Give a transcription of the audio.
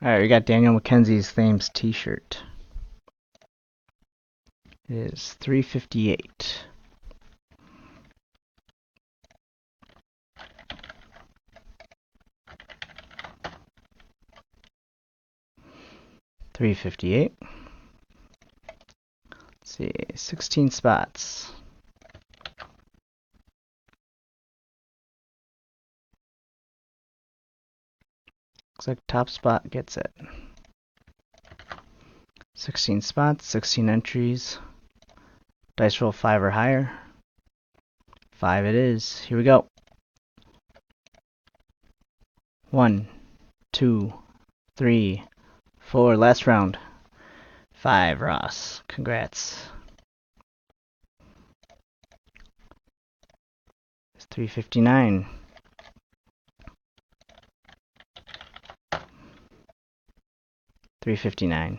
Alright, we got Daniel Mackenzie's Thames t-shirt. It is $3.58. $3.58. Let's see, 16 spots. Looks like top spot gets it. 16 spots, 16 entries. Dice roll 5 or higher. 5 it is. Here we go. 1, 2, 3, 4. Last round. 5, Ross. Congrats. It's $3.59. $3.59.